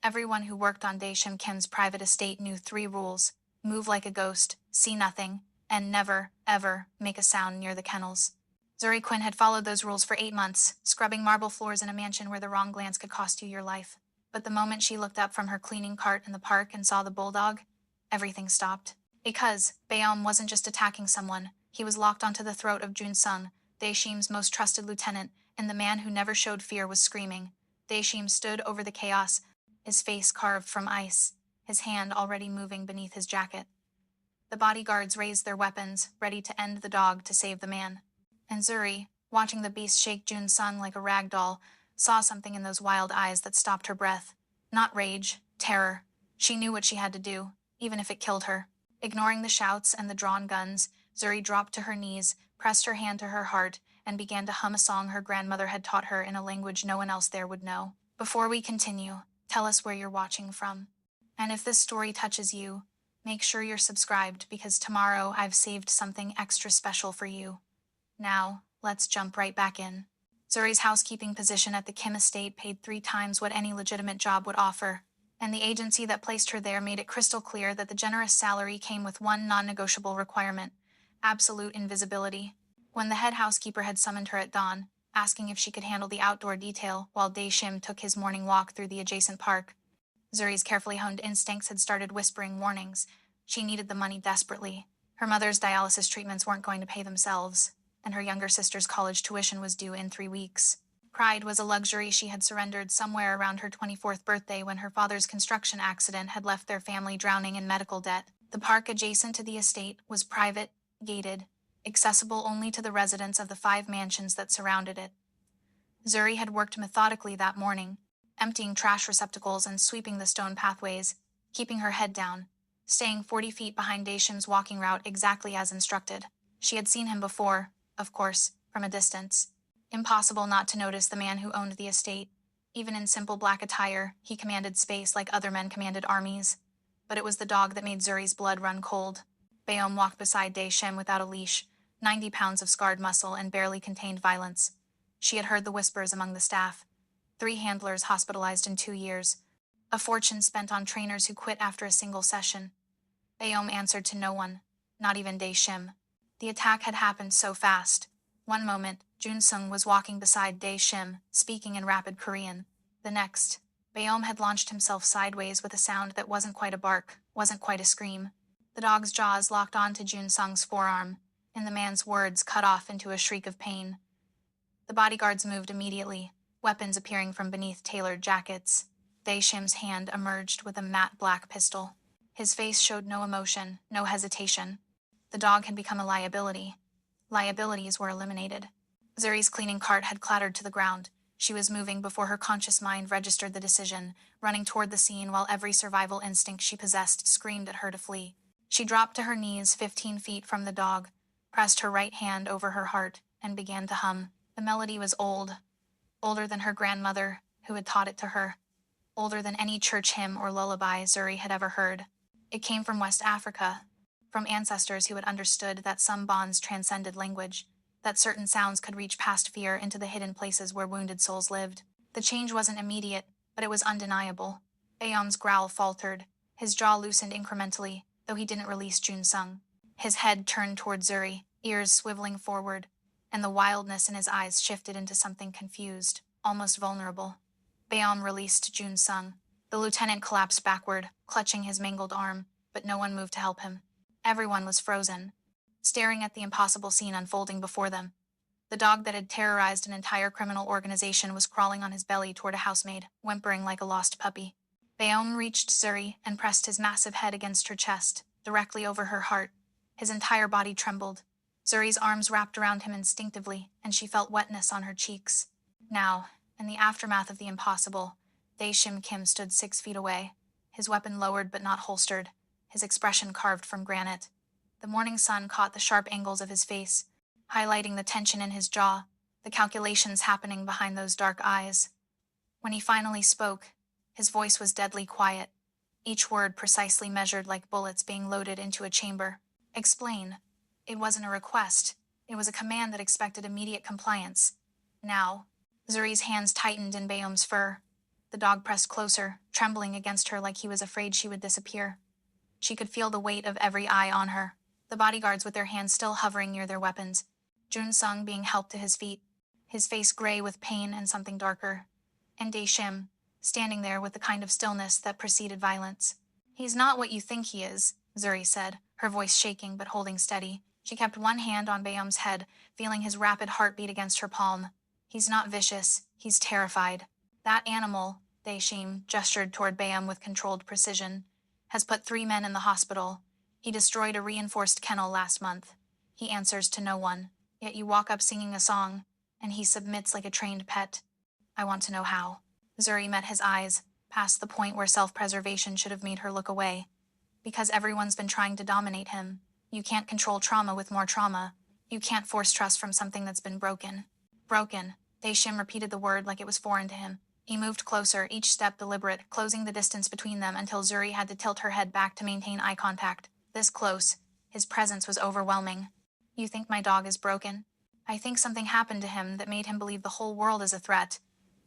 Everyone who worked on Daeshim Kim's private estate knew 3 rules: move like a ghost, see nothing, and never, ever make a sound near the kennels. Zuri Quinn had followed those rules for 8 months, scrubbing marble floors in a mansion where the wrong glance could cost you your life. But the moment she looked up from her cleaning cart in the park and saw the Bulldog, everything stopped. Because Baeom wasn't just attacking someone, he was locked onto the throat of Jun Sung, Daeshim's most trusted lieutenant, and the man who never showed fear was screaming. Daeshim stood over the chaos, his face carved from ice, his hand already moving beneath his jacket. The bodyguards raised their weapons, ready to end the dog to save the man. And Zuri, watching the beast shake Jun Sung like a rag doll, saw something in those wild eyes that stopped her breath. Not rage, terror. She knew what she had to do, even if it killed her. Ignoring the shouts and the drawn guns, Zuri dropped to her knees, pressed her hand to her heart, and began to hum a song her grandmother had taught her in a language no one else there would know. Before we continue, tell us where you're watching from. And if this story touches you, make sure you're subscribed because tomorrow I've saved something extra special for you. Now, let's jump right back in. Zuri's housekeeping position at the Kim estate paid 3 times what any legitimate job would offer, and the agency that placed her there made it crystal clear that the generous salary came with one non-negotiable requirement: absolute invisibility. When the head housekeeper had summoned her at dawn, asking if she could handle the outdoor detail while Daeshim took his morning walk through the adjacent park, Zuri's carefully honed instincts had started whispering warnings. She needed the money desperately. Her mother's dialysis treatments weren't going to pay themselves, and her younger sister's college tuition was due in 3 weeks. Pride was a luxury she had surrendered somewhere around her 24th birthday when her father's construction accident had left their family drowning in medical debt. The park adjacent to the estate was private, gated, accessible only to the residents of the 5 mansions that surrounded it. Zuri had worked methodically that morning, emptying trash receptacles and sweeping the stone pathways, keeping her head down, staying 40 feet behind Daeshim's walking route exactly as instructed. She had seen him before, of course, from a distance. Impossible not to notice the man who owned the estate. Even in simple black attire, he commanded space like other men commanded armies. But it was the dog that made Zuri's blood run cold. Baeom walked beside Daeshim without a leash, 90 pounds of scarred muscle and barely contained violence. She had heard the whispers among the staff. 3 handlers hospitalized in 2 years. A fortune spent on trainers who quit after a single session. Baeom answered to no one, not even Daeshim. The attack had happened so fast. One moment, Jun Sung was walking beside Daeshim, speaking in rapid Korean. The next, Baeom had launched himself sideways with a sound that wasn't quite a bark, wasn't quite a scream. The dog's jaws locked onto Jun Sung's forearm, and the man's words cut off into a shriek of pain. The bodyguards moved immediately, weapons appearing from beneath tailored jackets. Daeshim's hand emerged with a matte black pistol. His face showed no emotion, no hesitation. The dog had become a liability. Liabilities were eliminated. Zuri's cleaning cart had clattered to the ground. She was moving before her conscious mind registered the decision, running toward the scene while every survival instinct she possessed screamed at her to flee. She dropped to her knees 15 feet from the dog, pressed her right hand over her heart, and began to hum. The melody was old, older than her grandmother, who had taught it to her, older than any church hymn or lullaby Zuri had ever heard. It came from West Africa, from ancestors who had understood that some bonds transcended language, that certain sounds could reach past fear into the hidden places where wounded souls lived. The change wasn't immediate, but it was undeniable. Baeom's growl faltered, his jaw loosened incrementally, though he didn't release Jun Sung. His head turned toward Zuri, ears swiveling forward, and the wildness in his eyes shifted into something confused, almost vulnerable. Baeom released Jun Sung. The lieutenant collapsed backward, clutching his mangled arm, but no one moved to help him. Everyone was frozen, staring at the impossible scene unfolding before them. The dog that had terrorized an entire criminal organization was crawling on his belly toward a housemaid, whimpering like a lost puppy. Baeom reached Zuri and pressed his massive head against her chest, directly over her heart. His entire body trembled. Zuri's arms wrapped around him instinctively, and she felt wetness on her cheeks. Now, in the aftermath of the impossible, Daeshim Kim stood 6 feet away, his weapon lowered but not holstered, his expression carved from granite. The morning sun caught the sharp angles of his face, highlighting the tension in his jaw, the calculations happening behind those dark eyes. When he finally spoke, his voice was deadly quiet, each word precisely measured like bullets being loaded into a chamber. Explain. It wasn't a request. It was a command that expected immediate compliance. Now, Zuri's hands tightened in Baeom's fur. The dog pressed closer, trembling against her like he was afraid she would disappear. She could feel the weight of every eye on her, the bodyguards with their hands still hovering near their weapons, Jun Sung being helped to his feet, his face gray with pain and something darker, and Daeshim, standing there with the kind of stillness that preceded violence. "He's not what you think he is," Zuri said, her voice shaking but holding steady. She kept one hand on Bayom's head, feeling his rapid heartbeat against her palm. "He's not vicious, he's terrified. That animal," Daeshim gestured toward Bayom with controlled precision, "has put 3 men in the hospital. He destroyed a reinforced kennel last month. He answers to no one. Yet you walk up singing a song, and he submits like a trained pet. I want to know how." Zuri met his eyes, past the point where self-preservation should have made her look away. "Because everyone's been trying to dominate him. You can't control trauma with more trauma. You can't force trust from something that's been broken." "Broken." Daeshim repeated the word like it was foreign to him. He moved closer, each step deliberate, closing the distance between them until Zuri had to tilt her head back to maintain eye contact. This close, his presence was overwhelming. "You think my dog is broken? I think something happened to him that made him believe the whole world is a threat."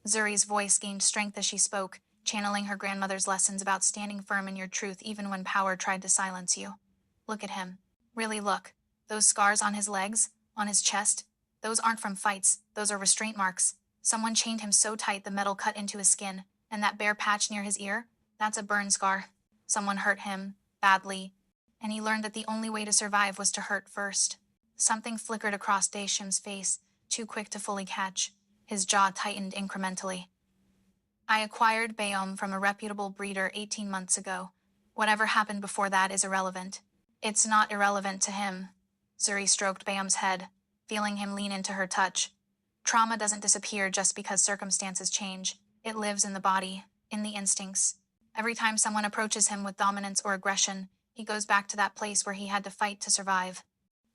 Zuri's voice gained strength as she spoke, channeling her grandmother's lessons about standing firm in your truth even when power tried to silence you. "Look at him. Really look. Those scars on his legs, on his chest, those aren't from fights, those are restraint marks. Someone chained him so tight the metal cut into his skin, and that bare patch near his ear, that's a burn scar. Someone hurt him, badly, and he learned that the only way to survive was to hurt first." Something flickered across Daeshim's face, too quick to fully catch. His jaw tightened incrementally. "I acquired Bayom from a reputable breeder 18 months ago. Whatever happened before that is irrelevant." "It's not irrelevant to him." Zuri stroked Bayom's head, feeling him lean into her touch. "Trauma doesn't disappear just because circumstances change. It lives in the body, in the instincts. Every time someone approaches him with dominance or aggression, he goes back to that place where he had to fight to survive.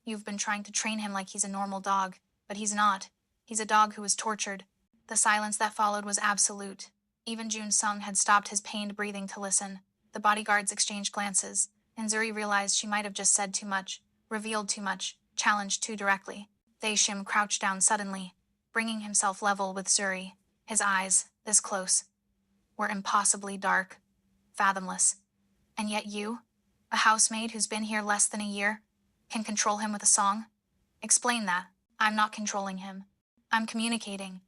You've been trying to train him like he's a normal dog, but he's not. He's a dog who was tortured." The silence that followed was absolute. Even Jun Sung had stopped his pained breathing to listen. The bodyguards exchanged glances, and Zuri realized she might have just said too much, revealed too much, challenged too directly. Daeshim crouched down suddenly, bringing himself level with Zuri. His eyes, this close, were impossibly dark, fathomless. "And yet you, a housemaid who's been here less than a year, can control him with a song? Explain that." "I'm not controlling him. I'm communicating."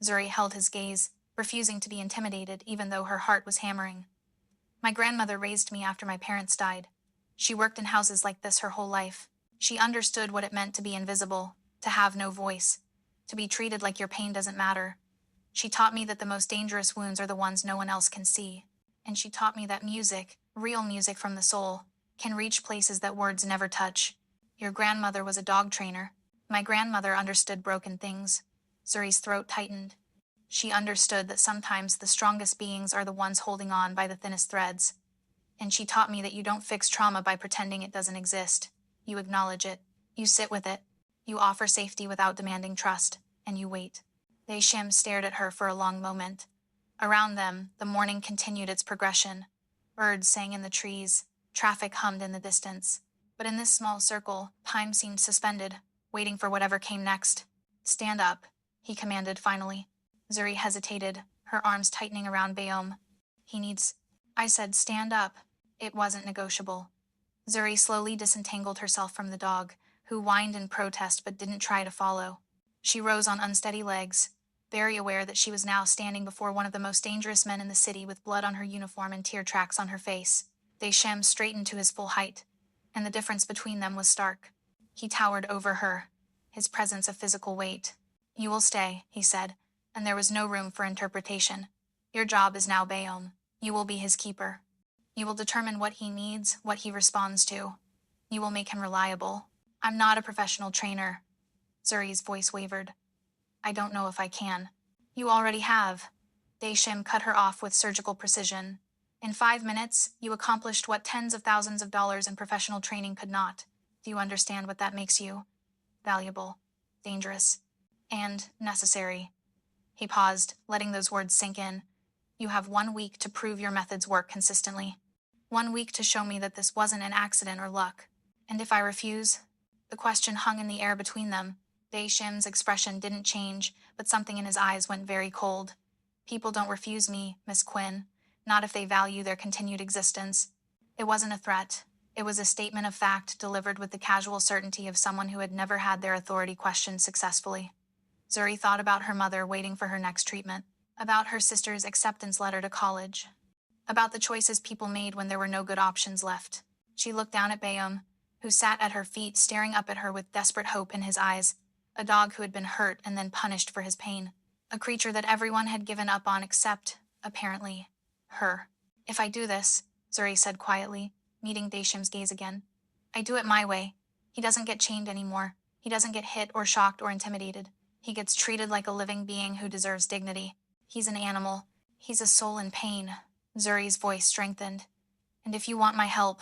Zuri held his gaze, refusing to be intimidated even though her heart was hammering. "My grandmother raised me after my parents died. She worked in houses like this her whole life. She understood what it meant to be invisible, to have no voice, to be treated like your pain doesn't matter. She taught me that the most dangerous wounds are the ones no one else can see. And she taught me that music, real music from the soul, can reach places that words never touch. Your grandmother was a dog trainer. My grandmother understood broken things." Zuri's throat tightened. She understood that sometimes the strongest beings are the ones holding on by the thinnest threads. "And she taught me that you don't fix trauma by pretending it doesn't exist. You acknowledge it. You sit with it. You offer safety without demanding trust. And you wait." Daeshim stared at her for a long moment. Around them, the morning continued its progression. Birds sang in the trees. Traffic hummed in the distance. But in this small circle, time seemed suspended, waiting for whatever came next. "Stand up," he commanded finally. Zuri hesitated, her arms tightening around Bayom. "He needs—" "I said stand up." It wasn't negotiable. Zuri slowly disentangled herself from the dog, who whined in protest but didn't try to follow. She rose on unsteady legs, very aware that she was now standing before one of the most dangerous men in the city with blood on her uniform and tear tracks on her face. Daeshim straightened to his full height, and the difference between them was stark. He towered over her, his presence a physical weight. "You will stay," he said, and there was no room for interpretation. "Your job is now Bayom. You will be his keeper. You will determine what he needs, what he responds to. You will make him reliable." "I'm not a professional trainer." Zuri's voice wavered. "I don't know if I can." "You already have." Daeshim cut her off with surgical precision. "In 5 minutes, you accomplished what tens of thousands of dollars in professional training could not. Do you understand what that makes you? Valuable, dangerous, and necessary." He paused, letting those words sink in. "You have 1 week to prove your methods work consistently. 1 week to show me that this wasn't an accident or luck. And if I refuse?" The question hung in the air between them. Daeshim's expression didn't change, but something in his eyes went very cold. People don't refuse me, Miss Quinn, not if they value their continued existence. It wasn't a threat. It was a statement of fact delivered with the casual certainty of someone who had never had their authority questioned successfully. Zuri thought about her mother waiting for her next treatment, about her sister's acceptance letter to college, about the choices people made when there were no good options left. She looked down at Bayom, who sat at her feet staring up at her with desperate hope in his eyes, a dog who had been hurt and then punished for his pain, a creature that everyone had given up on except, apparently, her. If I do this, Zuri said quietly, meeting Dashim's gaze again, I do it my way. He doesn't get chained anymore. He doesn't get hit or shocked or intimidated. He gets treated like a living being who deserves dignity. He's an animal. He's a soul in pain. Zuri's voice strengthened. And if you want my help,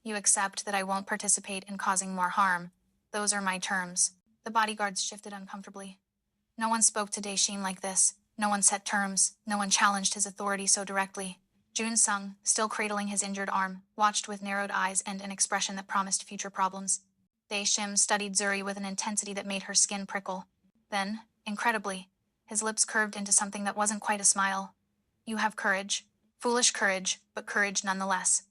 you accept that I won't participate in causing more harm. Those are my terms. The bodyguards shifted uncomfortably. No one spoke to Daishin like this. No one set terms. No one challenged his authority so directly. Jun Sung, still cradling his injured arm, watched with narrowed eyes and an expression that promised future problems. Daishim studied Zuri with an intensity that made her skin prickle. Then, incredibly, his lips curved into something that wasn't quite a smile. You have courage. Foolish courage, but courage nonetheless.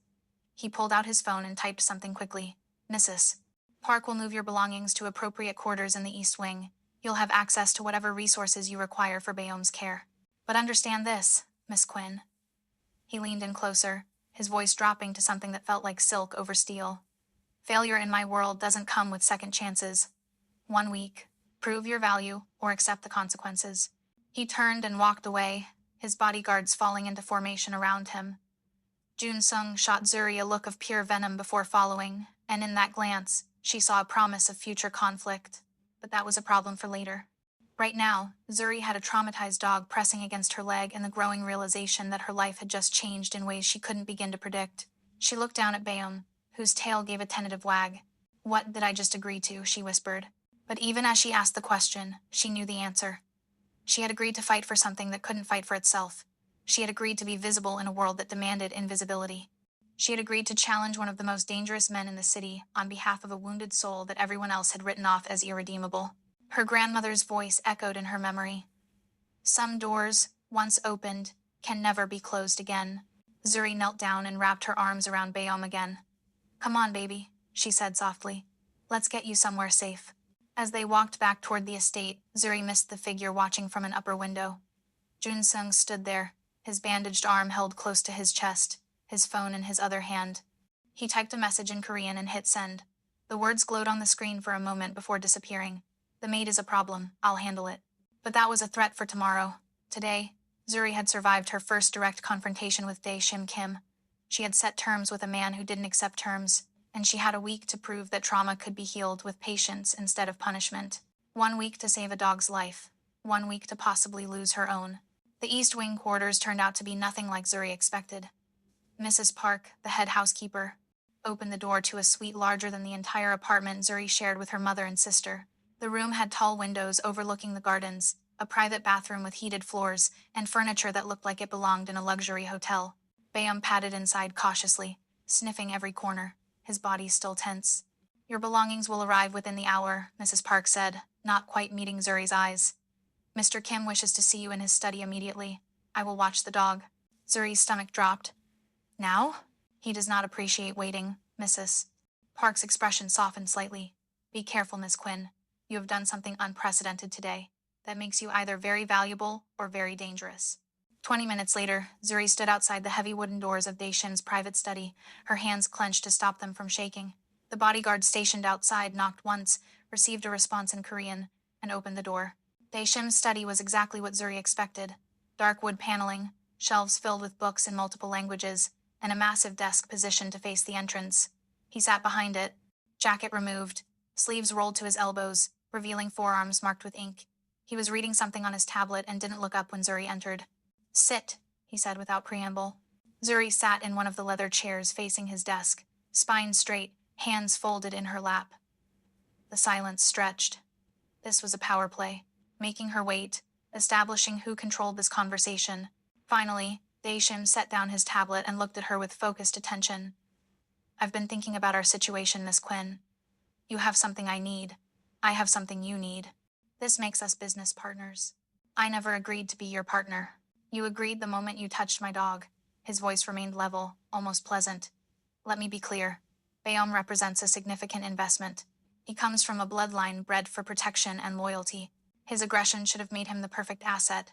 He pulled out his phone and typed something quickly. Mrs. Park will move your belongings to appropriate quarters in the East Wing. You'll have access to whatever resources you require for Bayom's care. But understand this, Miss Quinn. He leaned in closer, his voice dropping to something that felt like silk over steel. Failure in my world doesn't come with second chances. 1 week. Prove your value or accept the consequences. He turned and walked away, his bodyguards falling into formation around him. Jun Sung shot Zuri a look of pure venom before following, and in that glance, she saw a promise of future conflict. But that was a problem for later. Right now, Zuri had a traumatized dog pressing against her leg and the growing realization that her life had just changed in ways she couldn't begin to predict. She looked down at Bayom, whose tail gave a tentative wag. What did I just agree to? She whispered. But even as she asked the question, she knew the answer. She had agreed to fight for something that couldn't fight for itself. She had agreed to be visible in a world that demanded invisibility. She had agreed to challenge one of the most dangerous men in the city on behalf of a wounded soul that everyone else had written off as irredeemable. Her grandmother's voice echoed in her memory. Some doors, once opened, can never be closed again. Zuri knelt down and wrapped her arms around Bayom again. Come on, baby, she said softly. Let's get you somewhere safe. As they walked back toward the estate, Zuri missed the figure watching from an upper window. Jun Sung stood there, his bandaged arm held close to his chest, his phone in his other hand. He typed a message in Korean and hit send. The words glowed on the screen for a moment before disappearing. The maid is a problem. I'll handle it. But that was a threat for tomorrow. Today, Zuri had survived her first direct confrontation with Dae Shim Kim. She had set terms with a man who didn't accept terms, and she had a week to prove that trauma could be healed with patience instead of punishment. 1 week to save a dog's life. 1 week to possibly lose her own. The East Wing quarters turned out to be nothing like Zuri expected. Mrs. Park, the head housekeeper, opened the door to a suite larger than the entire apartment Zuri shared with her mother and sister. The room had tall windows overlooking the gardens, a private bathroom with heated floors, and furniture that looked like it belonged in a luxury hotel. Bayom padded inside cautiously, sniffing every corner, his body still tense. Your belongings will arrive within the hour, Mrs. Park said, not quite meeting Zuri's eyes. Mr. Kim wishes to see you in his study immediately. I will watch the dog. Zuri's stomach dropped. Now? He does not appreciate waiting, Mrs. Park's expression softened slightly. Be careful, Miss Quinn. You have done something unprecedented today. That makes you either very valuable or very dangerous. 20 minutes later, Zuri stood outside the heavy wooden doors of Daishim's private study, her hands clenched to stop them from shaking. The bodyguard stationed outside knocked once, received a response in Korean, and opened the door. Daishim's study was exactly what Zuri expected. Dark wood paneling, shelves filled with books in multiple languages, and a massive desk positioned to face the entrance. He sat behind it, jacket removed, sleeves rolled to his elbows, revealing forearms marked with ink. He was reading something on his tablet and didn't look up when Zuri entered. Sit, he said without preamble. Zuri sat in one of the leather chairs facing his desk, spine straight, hands folded in her lap. The silence stretched. This was a power play, making her wait, establishing who controlled this conversation. Finally, Daishim set down his tablet and looked at her with focused attention. I've been thinking about our situation, Miss Quinn. You have something I need. I have something you need. This makes us business partners. I never agreed to be your partner. You agreed the moment you touched my dog. His voice remained level, almost pleasant. Let me be clear. Bayom represents a significant investment. He comes from a bloodline bred for protection and loyalty. His aggression should have made him the perfect asset.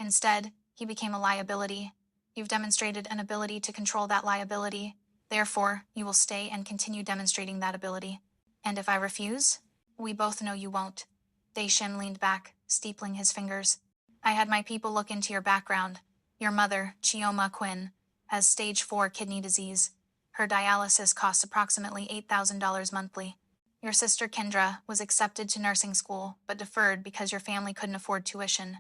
Instead, he became a liability. You've demonstrated an ability to control that liability. Therefore, you will stay and continue demonstrating that ability. And if I refuse? We both know you won't. Daeshim leaned back, steepling his fingers. I had my people look into your background. Your mother, Chioma Quinn, has stage 4 kidney disease. Her dialysis costs approximately $8,000 monthly. Your sister Kendra was accepted to nursing school, but deferred because your family couldn't afford tuition.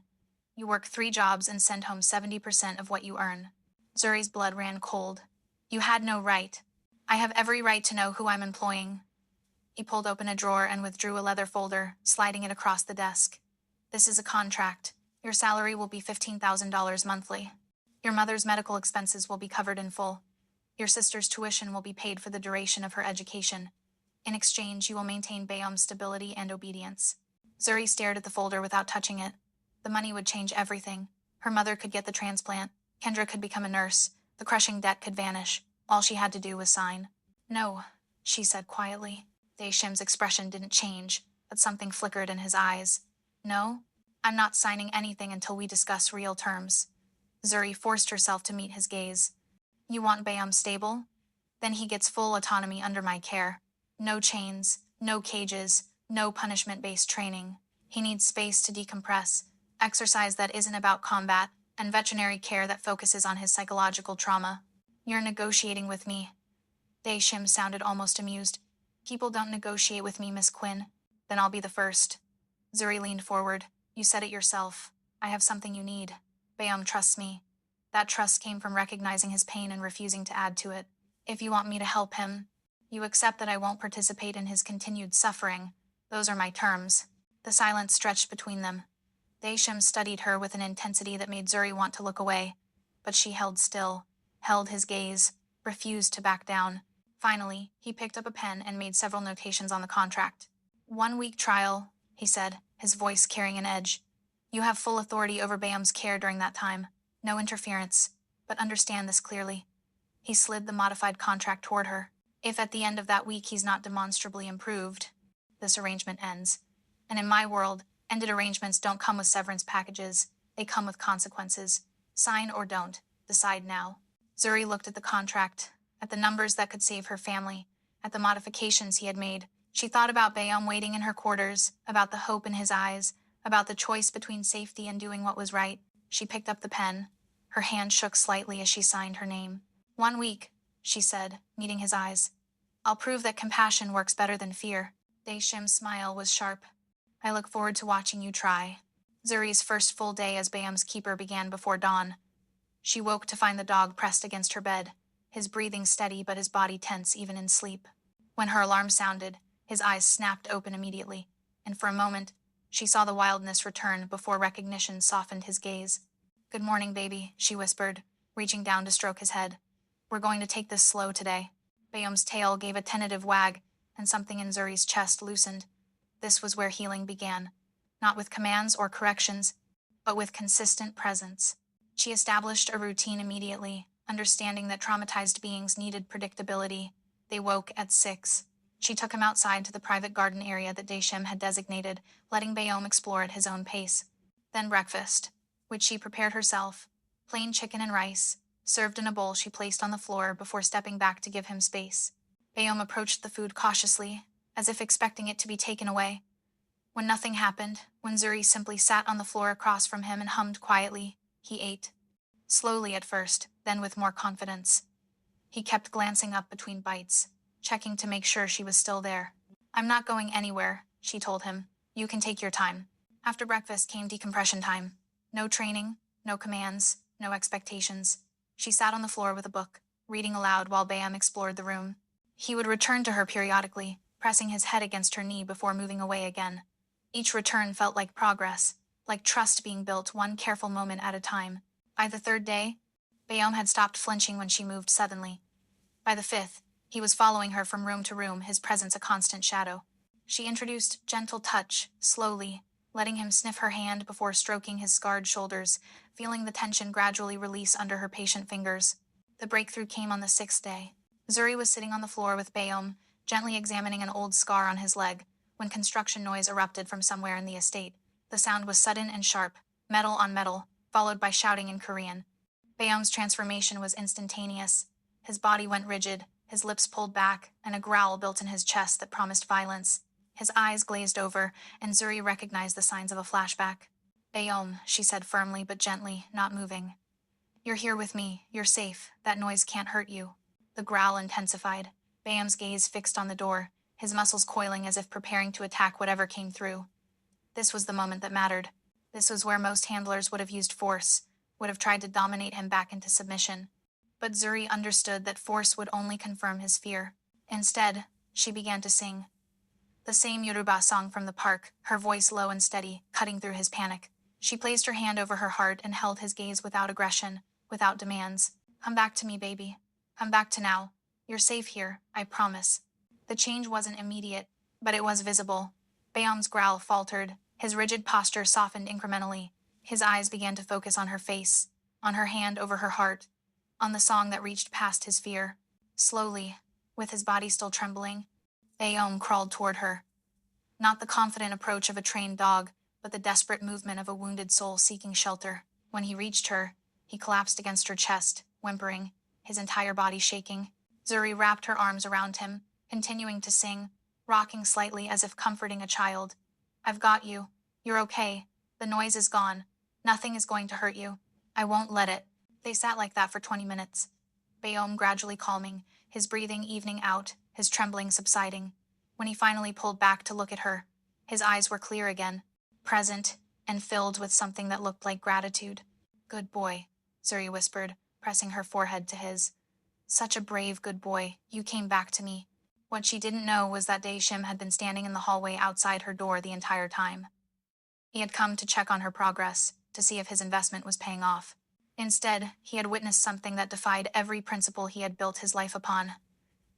You work 3 jobs and send home 70% of what you earn. Zuri's blood ran cold. You had no right. I have every right to know who I'm employing. He pulled open a drawer and withdrew a leather folder, sliding it across the desk. This is a contract. Your salary will be $15,000 monthly. Your mother's medical expenses will be covered in full. Your sister's tuition will be paid for the duration of her education. In exchange, you will maintain Bayom's stability and obedience. Zuri stared at the folder without touching it. The money would change everything. Her mother could get the transplant. Kendra could become a nurse. The crushing debt could vanish. All she had to do was sign. No, she said quietly. Daeshim's expression didn't change, but something flickered in his eyes. No, I'm not signing anything until we discuss real terms. Zuri forced herself to meet his gaze. You want Bayom stable? Then he gets full autonomy under my care. No chains, no cages, no punishment-based training. He needs space to decompress, exercise that isn't about combat, and veterinary care that focuses on his psychological trauma. You're negotiating with me. Daeshim sounded almost amused. People don't negotiate with me, Miss Quinn. Then I'll be the first. Zuri leaned forward. You said it yourself. I have something you need. Bayom trusts me. That trust came from recognizing his pain and refusing to add to it. If you want me to help him, you accept that I won't participate in his continued suffering. Those are my terms. The silence stretched between them. Daeshim studied her with an intensity that made Zuri want to look away. But she held still, held his gaze, refused to back down. Finally, he picked up a pen and made several notations on the contract. 1-week trial, he said, his voice carrying an edge. You have full authority over Bayom's care during that time. No interference. But understand this clearly. He slid the modified contract toward her. If at the end of that week he's not demonstrably improved, this arrangement ends. And in my world, ended arrangements don't come with severance packages. They come with consequences. Sign or don't. Decide now. Zuri looked at the contract, at the numbers that could save her family, at the modifications he had made. She thought about Bayom waiting in her quarters, about the hope in his eyes, about the choice between safety and doing what was right. She picked up the pen. Her hand shook slightly as she signed her name. 1 week, she said, meeting his eyes. I'll prove that compassion works better than fear. Daeshim's smile was sharp. I look forward to watching you try. Zuri's first full day as Bayom's keeper began before dawn. She woke to find the dog pressed against her bed, his breathing steady but his body tense even in sleep. When her alarm sounded, his eyes snapped open immediately, and for a moment, she saw the wildness return before recognition softened his gaze. Good morning, baby, she whispered, reaching down to stroke his head. We're going to take this slow today. Bayom's tail gave a tentative wag, and something in Zuri's chest loosened. This was where healing began, not with commands or corrections, but with consistent presence. She established a routine immediately, understanding that traumatized beings needed predictability. They woke at 6. She took him outside to the private garden area that Daeshim had designated, letting Bayom explore at his own pace. Then breakfast, which she prepared herself, plain chicken and rice, served in a bowl she placed on the floor before stepping back to give him space. Bayom approached the food cautiously, as if expecting it to be taken away. When nothing happened, when Zuri simply sat on the floor across from him and hummed quietly, he ate. Slowly at first, then with more confidence. He kept glancing up between bites, checking to make sure she was still there. I'm not going anywhere, she told him. You can take your time. After breakfast came decompression time. No training, no commands, no expectations. She sat on the floor with a book, reading aloud while Bayom explored the room. He would return to her periodically, pressing his head against her knee before moving away again. Each return felt like progress, like trust being built one careful moment at a time. By the 3rd day, Bayom had stopped flinching when she moved suddenly. By the 5th, he was following her from room to room, his presence a constant shadow. She introduced gentle touch, slowly, letting him sniff her hand before stroking his scarred shoulders, feeling the tension gradually release under her patient fingers. The breakthrough came on the sixth day. Zuri was sitting on the floor with Bayom, gently examining an old scar on his leg, when construction noise erupted from somewhere in the estate. The sound was sudden and sharp, metal on metal, followed by shouting in Korean. Bayom's transformation was instantaneous. His body went rigid, his lips pulled back, and a growl built in his chest that promised violence. His eyes glazed over, and Zuri recognized the signs of a flashback. Bayom, she said firmly but gently, not moving. You're here with me. You're safe. That noise can't hurt you. The growl intensified. Bayom's gaze fixed on the door, his muscles coiling as if preparing to attack whatever came through. This was the moment that mattered. This was where most handlers would have used force, would have tried to dominate him back into submission. But Zuri understood that force would only confirm his fear. Instead, she began to sing. The same Yoruba song from the park, her voice low and steady, cutting through his panic. She placed her hand over her heart and held his gaze without aggression, without demands. Come back to me, baby. Come back to now. You're safe here, I promise. The change wasn't immediate, but it was visible. Bayom's growl faltered. His rigid posture softened incrementally. His eyes began to focus on her face, on her hand over her heart, on the song that reached past his fear. Slowly, with his body still trembling, Bayom crawled toward her. Not the confident approach of a trained dog, but the desperate movement of a wounded soul seeking shelter. When he reached her, he collapsed against her chest, whimpering, his entire body shaking. Zuri wrapped her arms around him, continuing to sing, rocking slightly as if comforting a child. I've got you. You're okay. The noise is gone. Nothing is going to hurt you. I won't let it. They sat like that for 20 minutes. Bayom gradually calming, his breathing evening out, his trembling subsiding. When he finally pulled back to look at her, his eyes were clear again, present, and filled with something that looked like gratitude. Good boy, Zuri whispered, pressing her forehead to his. Such a brave good boy, you came back to me. What she didn't know was that Daeshim had been standing in the hallway outside her door the entire time. He had come to check on her progress, to see if his investment was paying off. Instead, he had witnessed something that defied every principle he had built his life upon.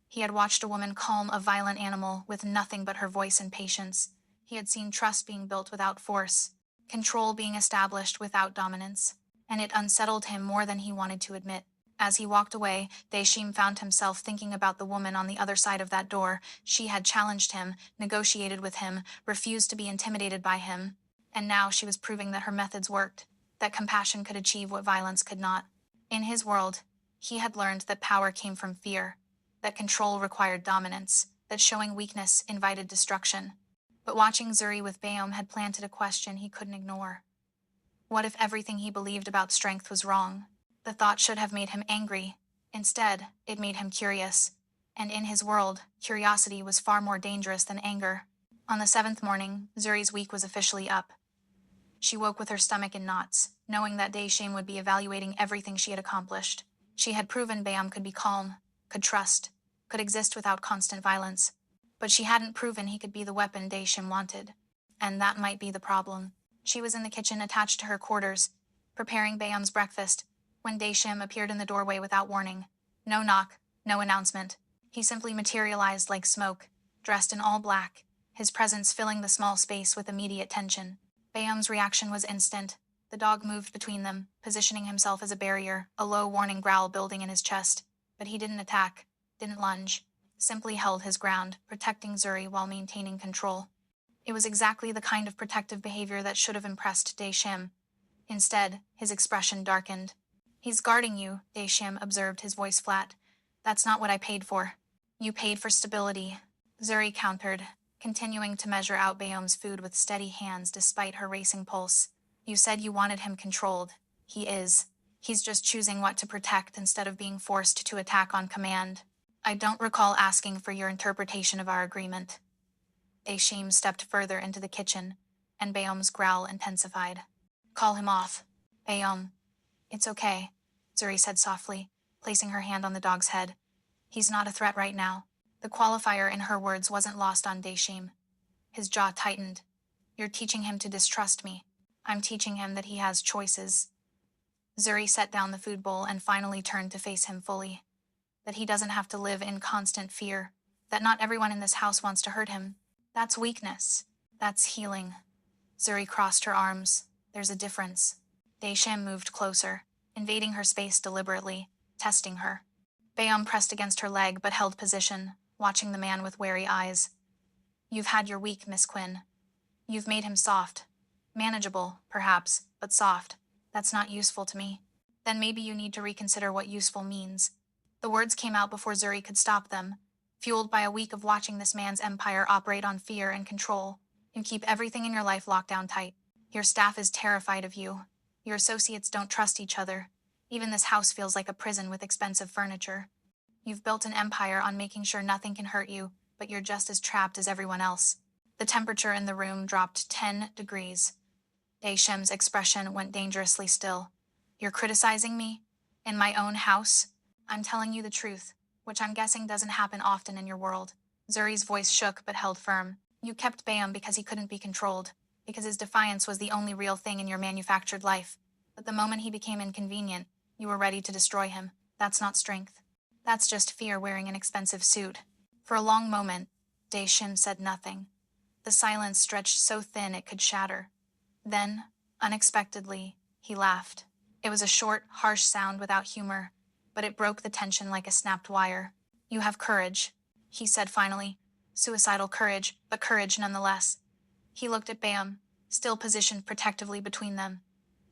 He had watched a woman calm a violent animal with nothing but her voice and patience. He had seen trust being built without force, control being established without dominance, and it unsettled him more than he wanted to admit. As he walked away, Daeshim found himself thinking about the woman on the other side of that door. She had challenged him, negotiated with him, refused to be intimidated by him, and now she was proving that her methods worked, that compassion could achieve what violence could not. In his world, he had learned that power came from fear, that control required dominance, that showing weakness invited destruction. But watching Zuri with Bayom had planted a question he couldn't ignore. What if everything he believed about strength was wrong? The thought should have made him angry. Instead, it made him curious. And in his world, curiosity was far more dangerous than anger. On the 7th morning, Zuri's week was officially up. She woke with her stomach in knots, knowing that Daeshim would be evaluating everything she had accomplished. She had proven Bayom could be calm, could trust, could exist without constant violence. But she hadn't proven he could be the weapon Daeshim wanted. And that might be the problem. She was in the kitchen attached to her quarters, preparing Bayom's breakfast, when Daeshim appeared in the doorway without warning. No knock, no announcement. He simply materialized like smoke, dressed in all black, his presence filling the small space with immediate tension. Bayom's reaction was instant. The dog moved between them, positioning himself as a barrier, a low warning growl building in his chest. But he didn't attack, didn't lunge, simply held his ground, protecting Zuri while maintaining control. It was exactly the kind of protective behavior that should have impressed Daeshim. Instead, his expression darkened. He's guarding you, Daeshim observed, his voice flat. That's not what I paid for. You paid for stability, Zuri countered, continuing to measure out Bayom's food with steady hands despite her racing pulse. You said you wanted him controlled. He is. He's just choosing what to protect instead of being forced to attack on command. I don't recall asking for your interpretation of our agreement. Daeshim stepped further into the kitchen, and Bayom's growl intensified. Call him off. Bayom. It's okay, Zuri said softly, placing her hand on the dog's head. He's not a threat right now. The qualifier in her words wasn't lost on Daeshim. His jaw tightened. You're teaching him to distrust me. I'm teaching him that he has choices. Zuri set down the food bowl and finally turned to face him fully. That he doesn't have to live in constant fear. That not everyone in this house wants to hurt him. That's weakness. That's healing. Zuri crossed her arms. There's a difference. Daesham moved closer, invading her space deliberately, testing her. Bayam pressed against her leg but held position, watching the man with wary eyes. You've had your week, Miss Quinn. You've made him soft. Manageable, perhaps, but soft. That's not useful to me. Then maybe you need to reconsider what useful means. The words came out before Zuri could stop them. Fueled by a week of watching this man's empire operate on fear and control, you keep everything in your life locked down tight. Your staff is terrified of you. Your associates don't trust each other. Even this house feels like a prison with expensive furniture. You've built an empire on making sure nothing can hurt you, but you're just as trapped as everyone else. The temperature in the room dropped 10 degrees. Daesham's expression went dangerously still. You're criticizing me? In my own house? I'm telling you the truth, which I'm guessing doesn't happen often in your world. Zuri's voice shook but held firm. You kept Bayam because he couldn't be controlled, because his defiance was the only real thing in your manufactured life. But the moment he became inconvenient, you were ready to destroy him. That's not strength. That's just fear wearing an expensive suit. For a long moment, Daesham said nothing. The silence stretched so thin it could shatter. Then, unexpectedly, he laughed. It was a short, harsh sound without humor, but it broke the tension like a snapped wire. You have courage, he said finally. Suicidal courage, but courage nonetheless. He looked at Bayam, still positioned protectively between them.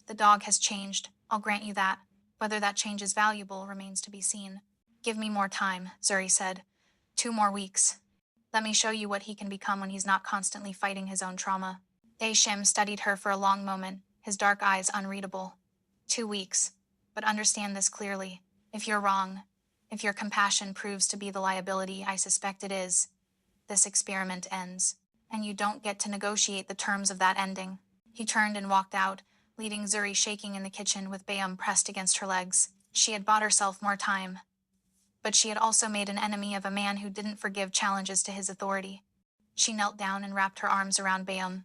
The dog has changed, I'll grant you that. Whether that change is valuable remains to be seen. Give me more time, Zuri said. 2 more weeks. Let me show you what he can become when he's not constantly fighting his own trauma. Daesham studied her for a long moment, his dark eyes unreadable. 2 weeks. But understand this clearly. If you're wrong, if your compassion proves to be the liability I suspect it is, this experiment ends, and you don't get to negotiate the terms of that ending. He turned and walked out, leaving Zuri shaking in the kitchen with Bayam pressed against her legs. She had bought herself more time, but she had also made an enemy of a man who didn't forgive challenges to his authority. She knelt down and wrapped her arms around Bayam.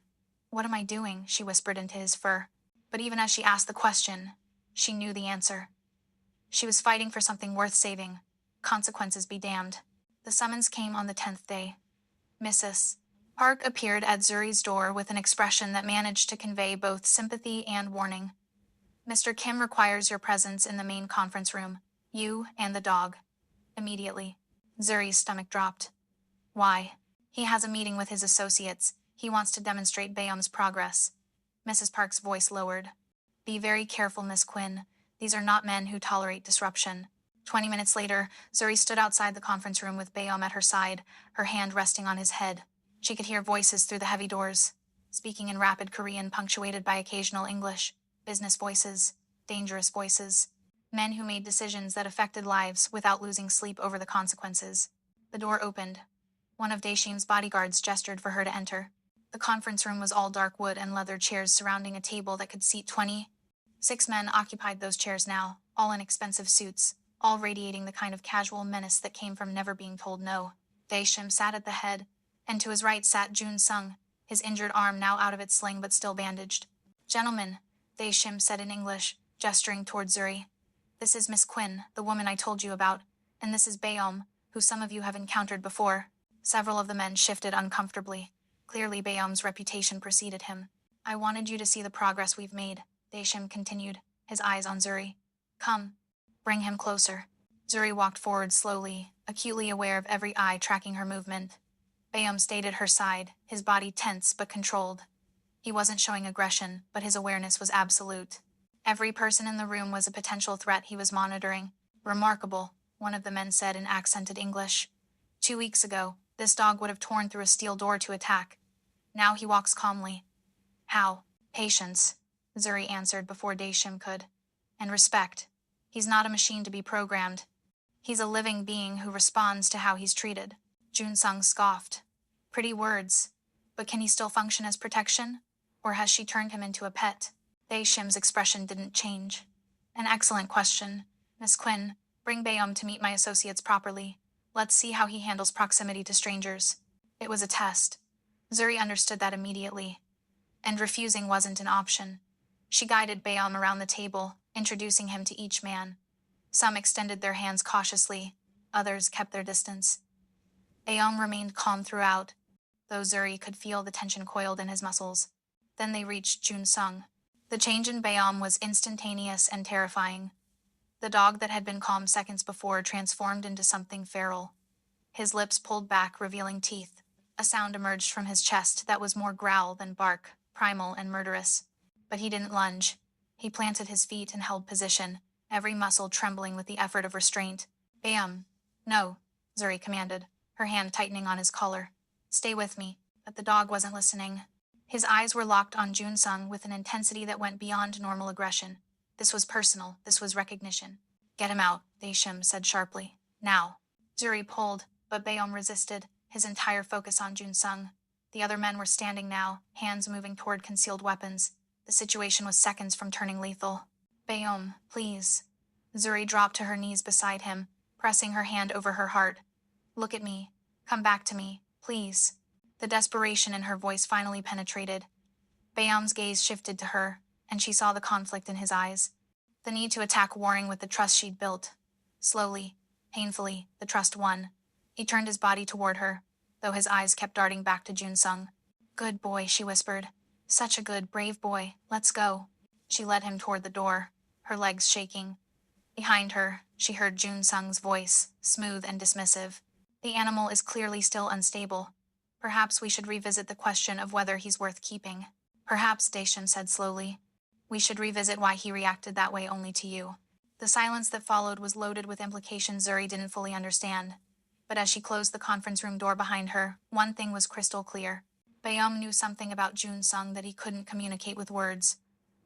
What am I doing? She whispered into his fur. But even as she asked the question, she knew the answer. She was fighting for something worth saving. Consequences be damned. The summons came on the 10th day. Mrs. Park appeared at Zuri's door with an expression that managed to convey both sympathy and warning. Mr. Kim requires your presence in the main conference room. You and the dog. Immediately. Zuri's stomach dropped. Why? He has a meeting with his associates. He wants to demonstrate Bayam's progress. Mrs. Park's voice lowered. Be very careful, Miss Quinn. These are not men who tolerate disruption. 20 minutes later, Zuri stood outside the conference room with Bayam at her side, her hand resting on his head. She could hear voices through the heavy doors, speaking in rapid Korean punctuated by occasional English, business voices, dangerous voices, men who made decisions that affected lives without losing sleep over the consequences. The door opened. One of Daesham's bodyguards gestured for her to enter. The conference room was all dark wood and leather chairs surrounding a table that could seat 20. 6 men occupied those chairs now, all in expensive suits, all radiating the kind of casual menace that came from never being told no. Daesham sat at the head, and to his right sat Jun Sung, his injured arm now out of its sling but still bandaged. Gentlemen, Daesham said in English, gesturing toward Zuri. This is Miss Quinn, the woman I told you about, and this is Bayam, who some of you have encountered before. Several of the men shifted uncomfortably. Clearly Bayam's reputation preceded him. I wanted you to see the progress we've made, Daesham continued, his eyes on Zuri. Come. Bring him closer. Zuri walked forward slowly, acutely aware of every eye tracking her movement. Bayam stayed at her side, his body tense but controlled. He wasn't showing aggression, but his awareness was absolute. Every person in the room was a potential threat he was monitoring. Remarkable, one of the men said in accented English. 2 weeks ago, this dog would have torn through a steel door to attack. Now he walks calmly. How? Patience, Zuri answered before Daesham could. And respect. He's not a machine to be programmed. He's a living being who responds to how he's treated. Jun Sung scoffed. Pretty words. But can he still function as protection? Or has she turned him into a pet? Daesham's expression didn't change. An excellent question. Miss Quinn, bring Bayam to meet my associates properly. Let's see how he handles proximity to strangers. It was a test. Zuri understood that immediately. And refusing wasn't an option. She guided Bayam around the table, introducing him to each man. Some extended their hands cautiously, others kept their distance. Bayam remained calm throughout, though Zuri could feel the tension coiled in his muscles. Then they reached Jun Sung. The change in Bayam was instantaneous and terrifying. The dog that had been calm seconds before transformed into something feral. His lips pulled back, revealing teeth. A sound emerged from his chest that was more growl than bark, primal and murderous. But he didn't lunge. He planted his feet and held position, every muscle trembling with the effort of restraint. Bayam. No, Zuri commanded, her hand tightening on his collar. Stay with me. But the dog wasn't listening. His eyes were locked on Jun Sung with an intensity that went beyond normal aggression. This was personal. This was recognition. Get him out, Daeshim said sharply. Now. Zuri pulled, but Bayom resisted, his entire focus on Jun Sung. The other men were standing now, hands moving toward concealed weapons. The situation was seconds from turning lethal. Bayom, please. Zuri dropped to her knees beside him, pressing her hand over her heart. Look at me. Come back to me, please. The desperation in her voice finally penetrated. Bayom's gaze shifted to her, and she saw the conflict in his eyes. The need to attack warring with the trust she'd built. Slowly, painfully, the trust won. He turned his body toward her, though his eyes kept darting back to Jun Sung. Good boy, she whispered. Such a good, brave boy. Let's go. She led him toward the door, her legs shaking. Behind her, she heard Jun Sung's voice, smooth and dismissive. The animal is clearly still unstable. Perhaps we should revisit the question of whether he's worth keeping. Perhaps, Daeshim said slowly. We should revisit why he reacted that way only to you. The silence that followed was loaded with implications Zuri didn't fully understand. But as she closed the conference room door behind her, one thing was crystal clear. Bayom knew something about Jun Sung that he couldn't communicate with words.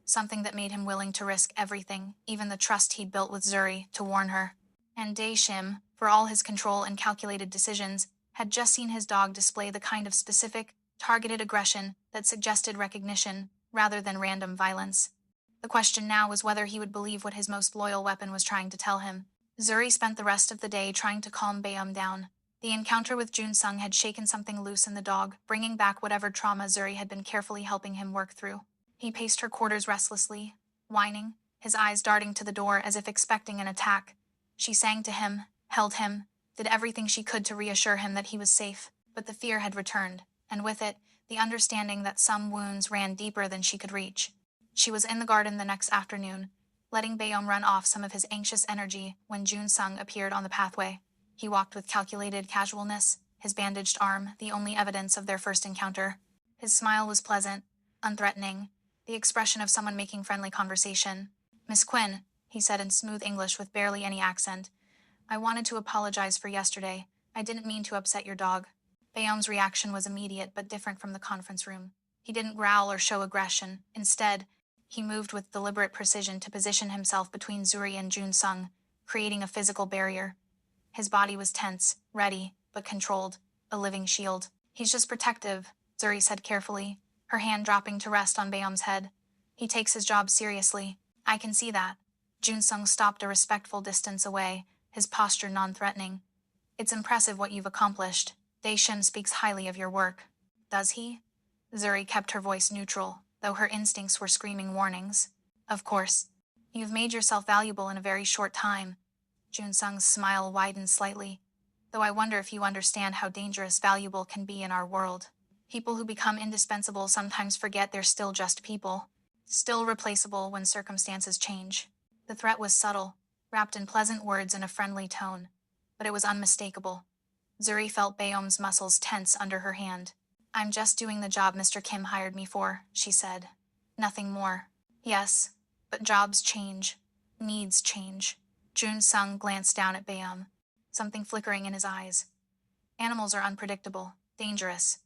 Something that made him willing to risk everything, even the trust he'd built with Zuri, to warn her. And Daeshim, for all his control and calculated decisions, had just seen his dog display the kind of specific, targeted aggression that suggested recognition rather than random violence. The question now was whether he would believe what his most loyal weapon was trying to tell him. Zuri spent the rest of the day trying to calm Bayom down. The encounter with Jun Sung had shaken something loose in the dog, bringing back whatever trauma Zuri had been carefully helping him work through. He paced her quarters restlessly, whining, his eyes darting to the door as if expecting an attack. She sang to him, held him, did everything she could to reassure him that he was safe, but the fear had returned, and with it, the understanding that some wounds ran deeper than she could reach. She was in the garden the next afternoon, letting Bayom run off some of his anxious energy when Jun Sung appeared on the pathway. He walked with calculated casualness, his bandaged arm the only evidence of their first encounter. His smile was pleasant, unthreatening, the expression of someone making friendly conversation. Miss Quinn, he said in smooth English with barely any accent, I wanted to apologize for yesterday. I didn't mean to upset your dog. Bayom's reaction was immediate but different from the conference room. He didn't growl or show aggression. Instead, he moved with deliberate precision to position himself between Zuri and Jun Sung, creating a physical barrier. His body was tense, ready, but controlled, a living shield. He's just protective, Zuri said carefully, her hand dropping to rest on Bayom's head. He takes his job seriously. I can see that. Jun Sung stopped a respectful distance away, his posture non-threatening. It's impressive what you've accomplished. Daeshim speaks highly of your work. Does he? Zuri kept her voice neutral, though her instincts were screaming warnings. Of course. You've made yourself valuable in a very short time. Jun Sung's smile widened slightly, though I wonder if you understand how dangerous valuable can be in our world. People who become indispensable sometimes forget they're still just people, still replaceable when circumstances change. The threat was subtle, wrapped in pleasant words and a friendly tone, but it was unmistakable. Zuri felt Bayom's muscles tense under her hand. I'm just doing the job Mr. Kim hired me for, she said. Nothing more. Yes, but jobs change. Needs change. Jun Sung glanced down at Bayom, something flickering in his eyes. Animals are unpredictable, dangerous.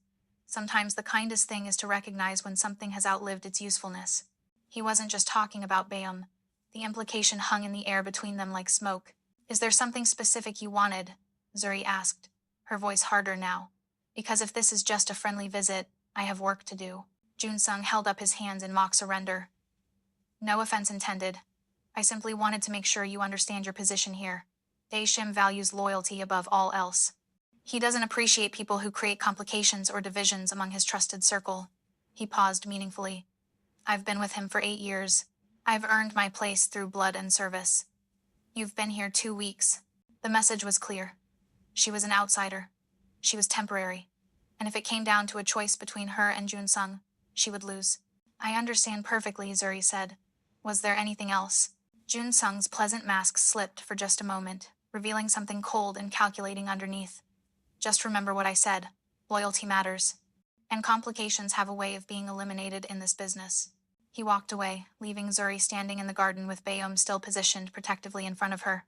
Sometimes the kindest thing is to recognize when something has outlived its usefulness. He wasn't just talking about Bayom. The implication hung in the air between them like smoke. Is there something specific you wanted? Zuri asked, her voice harder now. Because if this is just a friendly visit, I have work to do. Jun Sung held up his hands in mock surrender. No offense intended. I simply wanted to make sure you understand your position here. Daeshim values loyalty above all else. He doesn't appreciate people who create complications or divisions among his trusted circle. He paused meaningfully. I've been with him for 8 years. I've earned my place through blood and service. You've been here 2 weeks. The message was clear. She was an outsider. She was temporary. And if it came down to a choice between her and Jun Sung, she would lose. I understand perfectly, Zuri said. Was there anything else? Jun Sung's pleasant mask slipped for just a moment, revealing something cold and calculating underneath. Just remember what I said. Loyalty matters. And complications have a way of being eliminated in this business. He walked away, leaving Zuri standing in the garden with Bayom still positioned protectively in front of her.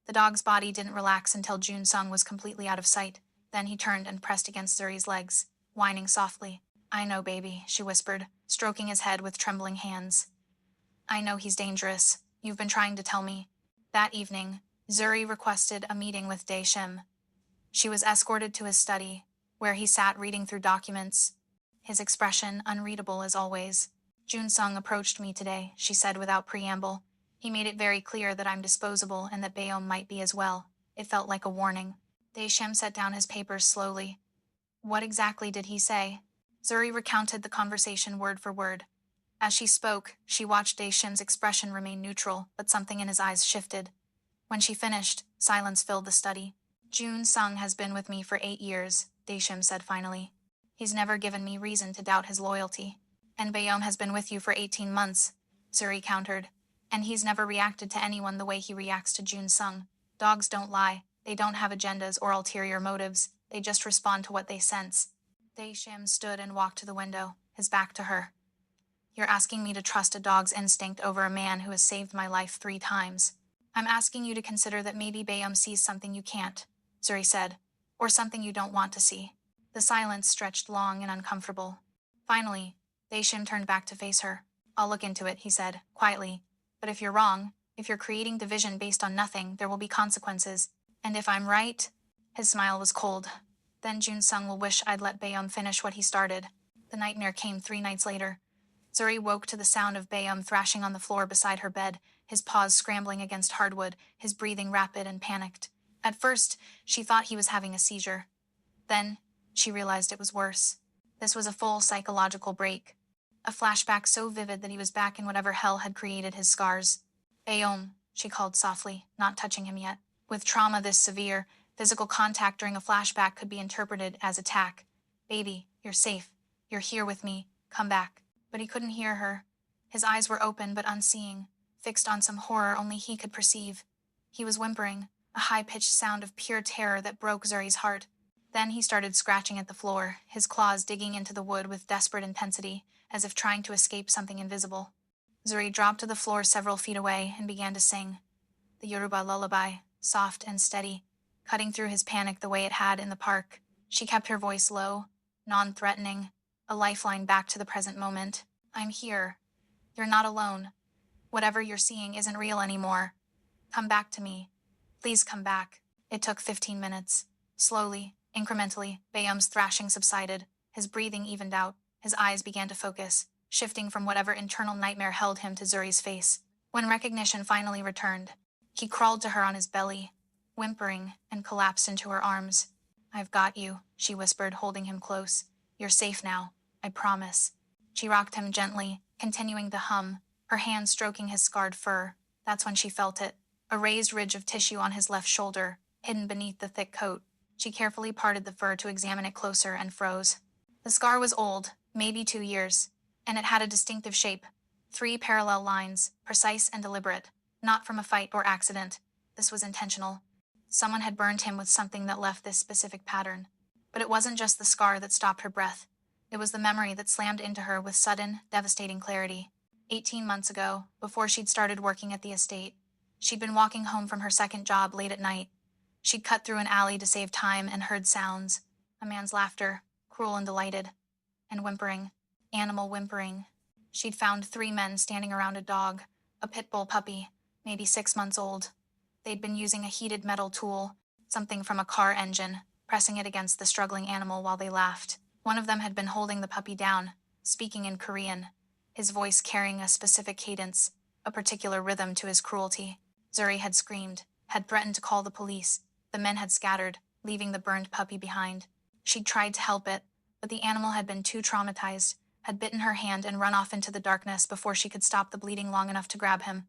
The dog's body didn't relax until Jun Sung was completely out of sight. Then he turned and pressed against Zuri's legs, whining softly. I know, baby, she whispered, stroking his head with trembling hands. I know he's dangerous. You've been trying to tell me. That evening, Zuri requested a meeting with Daeshim. She was escorted to his study, where he sat reading through documents, his expression unreadable as always. Jun Sung approached me today, she said without preamble. He made it very clear that I'm disposable and that Bayom might be as well. It felt like a warning. Daeshim set down his papers slowly. What exactly did he say? Zuri recounted the conversation word for word. As she spoke, she watched Daeshim's expression remain neutral, but something in his eyes shifted. When she finished, silence filled the study. Jun Sung has been with me for 8 years, Daeshim said finally. He's never given me reason to doubt his loyalty. And Bayom has been with you for 18 months, Zuri countered. And he's never reacted to anyone the way he reacts to Jun Sung. Dogs don't lie. They don't have agendas or ulterior motives. They just respond to what they sense. Daeshim stood and walked to the window, his back to her. You're asking me to trust a dog's instinct over a man who has saved my life 3 times. I'm asking you to consider that maybe Bayom sees something you can't, Zuri said, or something you don't want to see. The silence stretched long and uncomfortable. Finally, Daeshim turned back to face her. I'll look into it, he said, quietly. But if you're wrong, if you're creating division based on nothing, there will be consequences. And if I'm right... His smile was cold. Then Jun Sung will wish I'd let Bayom finish what he started. The nightmare came 3 nights later. Zuri woke to the sound of Bayom thrashing on the floor beside her bed, his paws scrambling against hardwood, his breathing rapid and panicked. At first, she thought he was having a seizure. Then, she realized it was worse. This was a full psychological break. A flashback so vivid that he was back in whatever hell had created his scars. Bayom, she called softly, not touching him yet. With trauma this severe, physical contact during a flashback could be interpreted as attack. Baby, you're safe. You're here with me. Come back. But he couldn't hear her. His eyes were open but unseeing, fixed on some horror only he could perceive. He was whimpering, a high-pitched sound of pure terror that broke Zuri's heart. Then he started scratching at the floor, his claws digging into the wood with desperate intensity, as if trying to escape something invisible. Zuri dropped to the floor several feet away and began to sing. The Yoruba lullaby, soft and steady, cutting through his panic the way it had in the park. She kept her voice low, non-threatening, a lifeline back to the present moment. I'm here. You're not alone. Whatever you're seeing isn't real anymore. Come back to me. Please come back. It took 15 minutes. Slowly, incrementally, Bayom's thrashing subsided. His breathing evened out. His eyes began to focus, shifting from whatever internal nightmare held him to Zuri's face. When recognition finally returned, he crawled to her on his belly, whimpering, and collapsed into her arms. I've got you, she whispered, holding him close. You're safe now. I promise. She rocked him gently, continuing to hum, her hand stroking his scarred fur. That's when she felt it, a raised ridge of tissue on his left shoulder, hidden beneath the thick coat. She carefully parted the fur to examine it closer and froze. The scar was old, maybe 2 years, and it had a distinctive shape. 3 parallel lines, precise and deliberate, not from a fight or accident. This was intentional. Someone had burned him with something that left this specific pattern. But it wasn't just the scar that stopped her breath. It was the memory that slammed into her with sudden, devastating clarity. 18 months ago, before she'd started working at the estate, she'd been walking home from her second job late at night. She'd cut through an alley to save time and heard sounds. A man's laughter, cruel and delighted, and whimpering, animal whimpering. She'd found 3 men standing around a dog, a pit bull puppy, maybe 6 months old. They'd been using a heated metal tool, something from a car engine, pressing it against the struggling animal while they laughed. One of them had been holding the puppy down, speaking in Korean, his voice carrying a specific cadence, a particular rhythm to his cruelty. Zuri had screamed, had threatened to call the police. The men had scattered, leaving the burned puppy behind. She'd tried to help it, but the animal had been too traumatized, had bitten her hand and run off into the darkness before she could stop the bleeding long enough to grab him.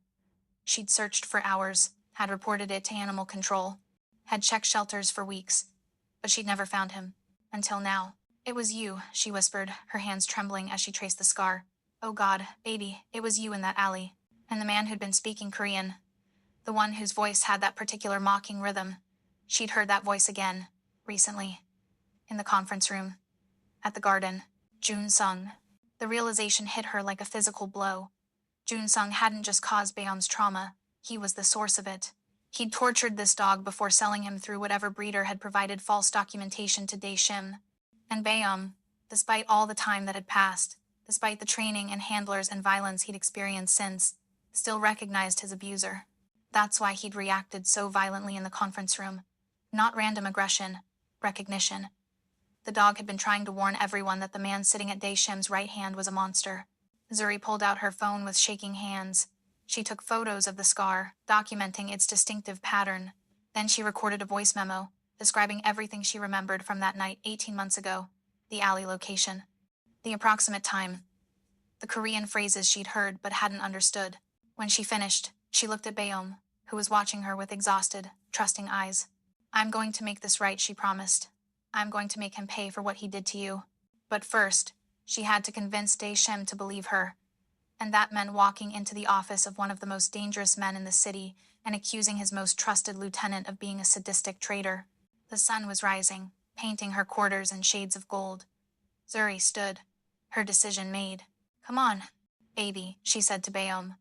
She'd searched for hours, had reported it to animal control, had checked shelters for weeks, but she'd never found him. Until now. It was you, she whispered, her hands trembling as she traced the scar. Oh God, baby, it was you in that alley. And the man who'd been speaking Korean. The one whose voice had that particular mocking rhythm. She'd heard that voice again, recently. In the conference room. At the garden. Jun Sung. The realization hit her like a physical blow. Jun Sung hadn't just caused Bayom's trauma, he was the source of it. He'd tortured this dog before selling him through whatever breeder had provided false documentation to Daeshim. And Bayom, despite all the time that had passed, despite the training and handlers and violence he'd experienced since, still recognized his abuser. That's why he'd reacted so violently in the conference room. Not random aggression, recognition. The dog had been trying to warn everyone that the man sitting at Daeshim's right hand was a monster. Zuri pulled out her phone with shaking hands. She took photos of the scar, documenting its distinctive pattern. Then she recorded a voice memo, describing everything she remembered from that night 18 months ago, the alley location, the approximate time, the Korean phrases she'd heard but hadn't understood. When she finished, she looked at Bayom, who was watching her with exhausted, trusting eyes. I'm going to make this right, she promised. I'm going to make him pay for what he did to you. But first, she had to convince Daeshim to believe her. And that meant walking into the office of one of the most dangerous men in the city and accusing his most trusted lieutenant of being a sadistic traitor. The sun was rising, painting her quarters in shades of gold. Zuri stood, her decision made. Come on, baby, she said to Bayom.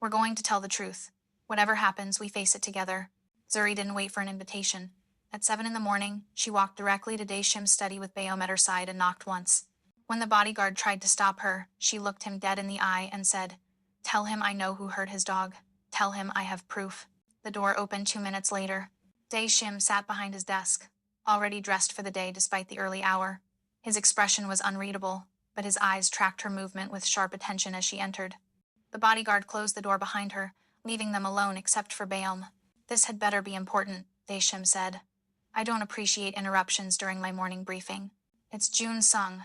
We're going to tell the truth. Whatever happens, we face it together. Zuri didn't wait for an invitation. At 7 in the morning, she walked directly to Daeshim's study with Bayom at her side and knocked once. When the bodyguard tried to stop her, she looked him dead in the eye and said, Tell him I know who hurt his dog. Tell him I have proof. The door opened 2 minutes later. Daeshim sat behind his desk, already dressed for the day despite the early hour. His expression was unreadable, but his eyes tracked her movement with sharp attention as she entered. The bodyguard closed the door behind her, leaving them alone except for Bayom. This had better be important, Daeshim said. I don't appreciate interruptions during my morning briefing. It's Jun Sung.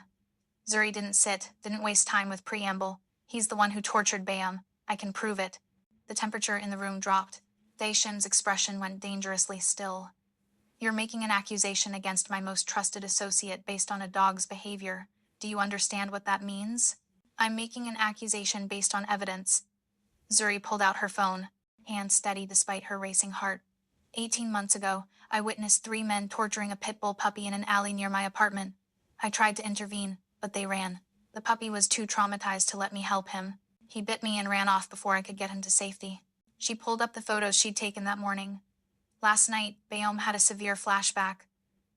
Zuri didn't waste time with preamble. He's the one who tortured Bayom. I can prove it. The temperature in the room dropped. Daeshim's expression went dangerously still. You're making an accusation against my most trusted associate based on a dog's behavior. Do you understand what that means? I'm making an accusation based on evidence. Zuri pulled out her phone, hands steady despite her racing heart. 18 months ago, I witnessed 3 men torturing a pit bull puppy in an alley near my apartment. I tried to intervene, but they ran. The puppy was too traumatized to let me help him. He bit me and ran off before I could get him to safety. She pulled up the photos she'd taken that morning. Last night, Bayom had a severe flashback.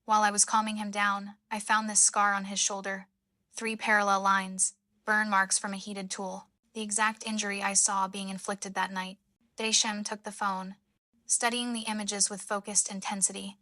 While I was calming him down, I found this scar on his shoulder. 3 parallel lines, burn marks from a heated tool. The exact injury I saw being inflicted that night. Daeshim took the phone, studying the images with focused intensity.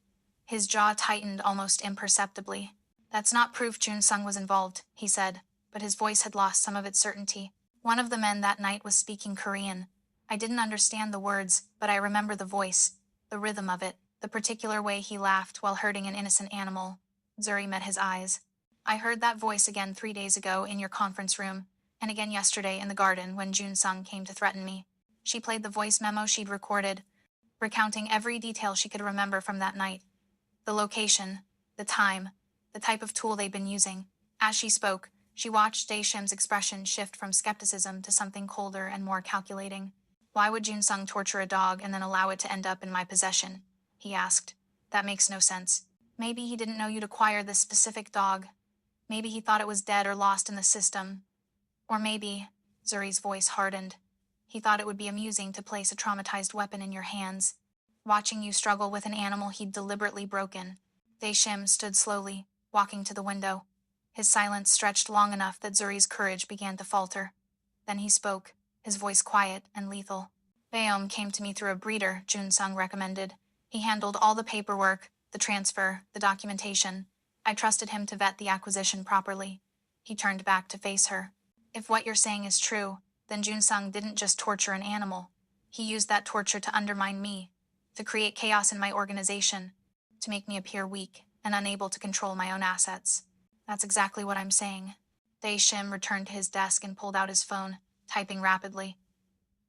His jaw tightened almost imperceptibly. That's not proof Jun Sung was involved, he said, but his voice had lost some of its certainty. One of the men that night was speaking Korean. I didn't understand the words, but I remember the voice, the rhythm of it, the particular way he laughed while hurting an innocent animal. Zuri met his eyes. I heard that voice again 3 days ago in your conference room, and again yesterday in the garden when Jun Sung came to threaten me. She played the voice memo she'd recorded, recounting every detail she could remember from that night. The location, the time, the type of tool they'd been using. As she spoke, she watched Daeshim's expression shift from skepticism to something colder and more calculating. Why would Jun Sung torture a dog and then allow it to end up in my possession? He asked. That makes no sense. Maybe he didn't know you'd acquire this specific dog. Maybe he thought it was dead or lost in the system. Or maybe, Zuri's voice hardened, he thought it would be amusing to place a traumatized weapon in your hands, watching you struggle with an animal he'd deliberately broken. Daeshim stood slowly, walking to the window. His silence stretched long enough that Zuri's courage began to falter. Then he spoke, his voice quiet and lethal. Bayom came to me through a breeder, Jun Sung recommended. He handled all the paperwork, the transfer, the documentation. I trusted him to vet the acquisition properly. He turned back to face her. If what you're saying is true, then Jun Sung didn't just torture an animal. He used that torture to undermine me, to create chaos in my organization, to make me appear weak and unable to control my own assets. That's exactly what I'm saying. Daeshim returned to his desk and pulled out his phone, typing rapidly.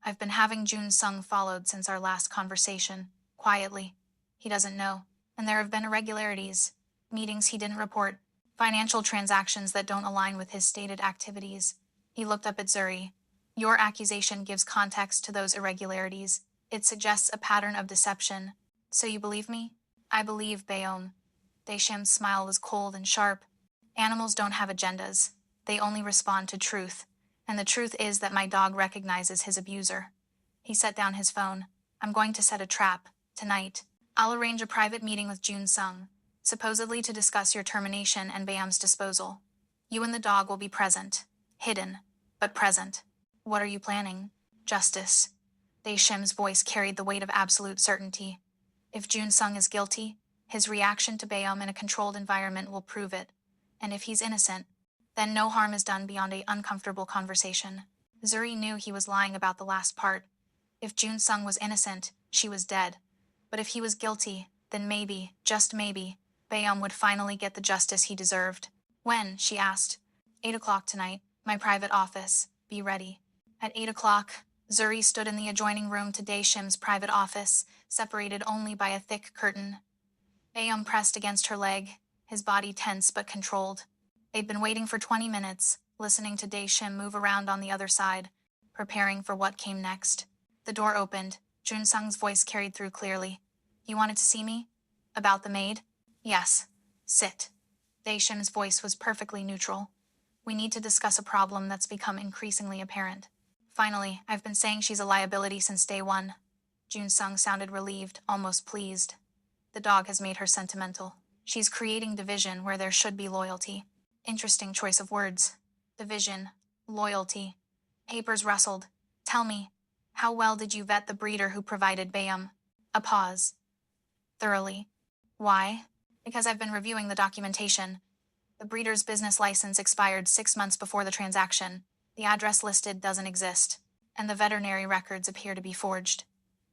I've been having Jun Sung followed since our last conversation, quietly. He doesn't know, and there have been irregularities, meetings he didn't report, financial transactions that don't align with his stated activities. He looked up at Zuri. Your accusation gives context to those irregularities. It suggests a pattern of deception. So you believe me? I believe, Bayom. Deshim's smile was cold and sharp. Animals don't have agendas. They only respond to truth. And the truth is that my dog recognizes his abuser. He set down his phone. I'm going to set a trap. Tonight. I'll arrange a private meeting with Jun Sung, supposedly to discuss your termination and Bayam's disposal. You and the dog will be present. Hidden, but present. What are you planning? Justice. Daeshim's voice carried the weight of absolute certainty. If Jun Sung is guilty, his reaction to Bayam in a controlled environment will prove it. And if he's innocent, then no harm is done beyond an uncomfortable conversation. Zuri knew he was lying about the last part. If Jun Sung was innocent, she was dead. But if he was guilty, then maybe, just maybe, Bayam would finally get the justice he deserved. When? She asked. 8 o'clock tonight, my private office. Be ready. At 8 o'clock, Zuri stood in the adjoining room to Daeshim's private office, separated only by a thick curtain. Bayam pressed against her leg, his body tense but controlled. They'd been waiting for 20 minutes, listening to Daeshim move around on the other side, preparing for what came next. The door opened. Jun Sung's voice carried through clearly. You wanted to see me? About the maid? Yes. Sit. Daeshim's voice was perfectly neutral. We need to discuss a problem that's become increasingly apparent. Finally, I've been saying she's a liability since day one. Jun Sung sounded relieved, almost pleased. The dog has made her sentimental. She's creating division where there should be loyalty. Interesting choice of words. Division. Loyalty. Papers rustled. Tell me, how well did you vet the breeder who provided Bayam? A pause. Thoroughly. Why? Because I've been reviewing the documentation. The breeder's business license expired 6 months before the transaction. The address listed doesn't exist, and the veterinary records appear to be forged.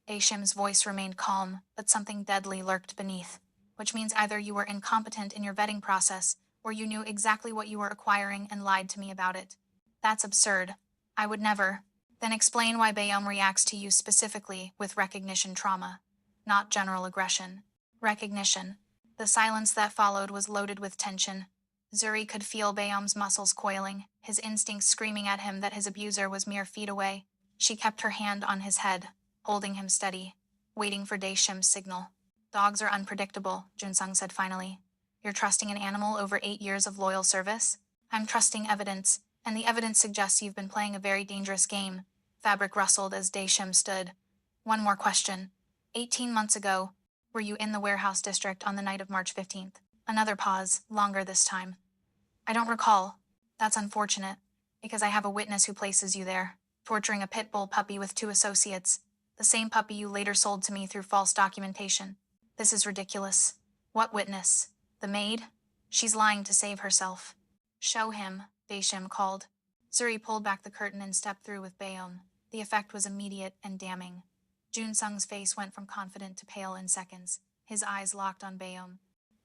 Daeshim's voice remained calm, but something deadly lurked beneath, which means either you were incompetent in your vetting process, or you knew exactly what you were acquiring and lied to me about it. That's absurd. I would never. Then explain why Bayam reacts to you specifically with recognition trauma, not general aggression. Recognition. The silence that followed was loaded with tension. Zuri could feel Bayam's muscles coiling, his instincts screaming at him that his abuser was mere feet away. She kept her hand on his head, holding him steady, waiting for Daeshim's signal. Dogs are unpredictable, Jun Sung said finally. You're trusting an animal over 8 years of loyal service? I'm trusting evidence, and the evidence suggests you've been playing a very dangerous game. Fabric rustled as Daeshim stood. One more question. 18 months ago, were you in the warehouse district on the night of March 15th? Another pause, longer this time. I don't recall. That's unfortunate, because I have a witness who places you there, torturing a pit bull puppy with 2 associates, the same puppy you later sold to me through false documentation. This is ridiculous. What witness? The maid? She's lying to save herself. Show him, Daeshim called. Zuri pulled back the curtain and stepped through with Bayam. The effect was immediate and damning. Jun Sung's face went from confident to pale in seconds, his eyes locked on Bayam.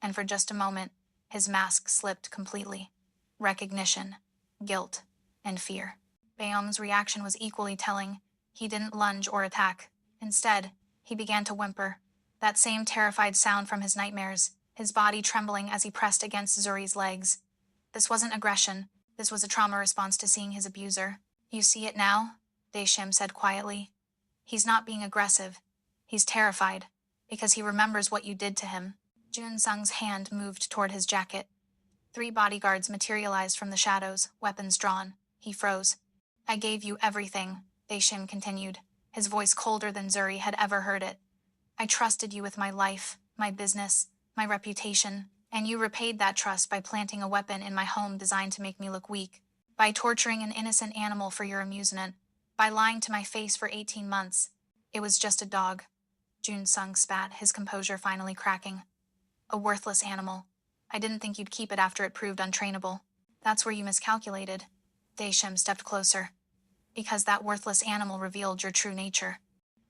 And for just a moment, his mask slipped completely. Recognition, guilt, and fear. Bayam's reaction was equally telling. He didn't lunge or attack. Instead, he began to whimper, that same terrified sound from his nightmares, his body trembling as he pressed against Zuri's legs. This wasn't aggression. This was a trauma response to seeing his abuser. You see it now? Daeshim said quietly. He's not being aggressive. He's terrified, because he remembers what you did to him. Jun Sung's hand moved toward his jacket. 3 bodyguards materialized from the shadows, weapons drawn. He froze. I gave you everything, Daeshim continued, his voice colder than Zuri had ever heard it. I trusted you with my life, my business, my reputation, and you repaid that trust by planting a weapon in my home designed to make me look weak, by torturing an innocent animal for your amusement, by lying to my face for 18 months. It was just a dog. Jun Sung spat, his composure finally cracking. A worthless animal. I didn't think you'd keep it after it proved untrainable. That's where you miscalculated. Daeshim stepped closer. Because that worthless animal revealed your true nature.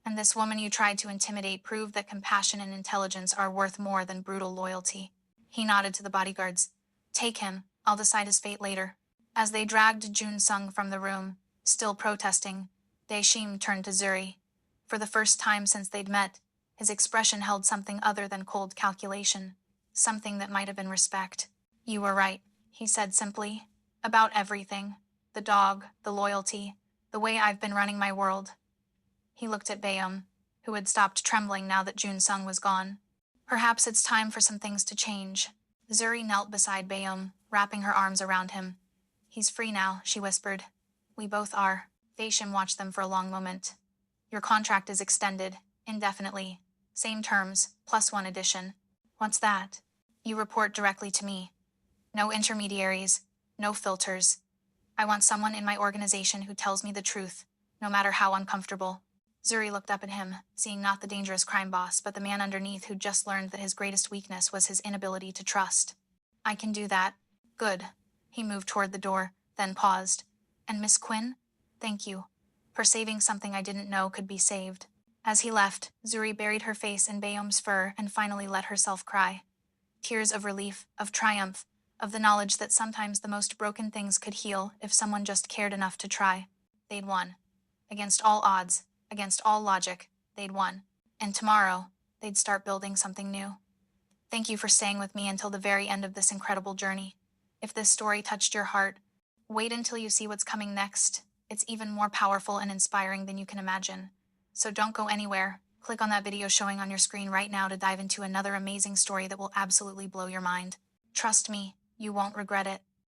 And this woman you tried to intimidate proved that compassion and intelligence are worth more than brutal loyalty. He nodded to the bodyguards. Take him. I'll decide his fate later. As they dragged Jun Sung from the room, still protesting, Daeshim turned to Zuri. For the first time since they'd met, his expression held something other than cold calculation, something that might have been respect. You were right, he said simply. About everything. The dog, the loyalty, the way I've been running my world. He looked at Bayum, who had stopped trembling now that Jun Sung was gone. Perhaps it's time for some things to change. Zuri knelt beside Bayum, wrapping her arms around him. He's free now, she whispered. We both are. Daishim watched them for a long moment. Your contract is extended, indefinitely. Same terms, plus 1 addition. What's that? You report directly to me. No intermediaries, no filters. I want someone in my organization who tells me the truth, no matter how uncomfortable. Zuri looked up at him, seeing not the dangerous crime boss, but the man underneath who'd just learned that his greatest weakness was his inability to trust. I can do that. Good. He moved toward the door, then paused. And Miss Quinn? Thank you. For saving something I didn't know could be saved. As he left, Zuri buried her face in Bayom's fur and finally let herself cry. Tears of relief, of triumph, of the knowledge that sometimes the most broken things could heal if someone just cared enough to try. They'd won. Against all odds, against all logic, they'd won. And tomorrow, they'd start building something new. Thank you for staying with me until the very end of this incredible journey. If this story touched your heart, wait until you see what's coming next. It's even more powerful and inspiring than you can imagine. So don't go anywhere. Click on that video showing on your screen right now to dive into another amazing story that will absolutely blow your mind. Trust me, you won't regret it.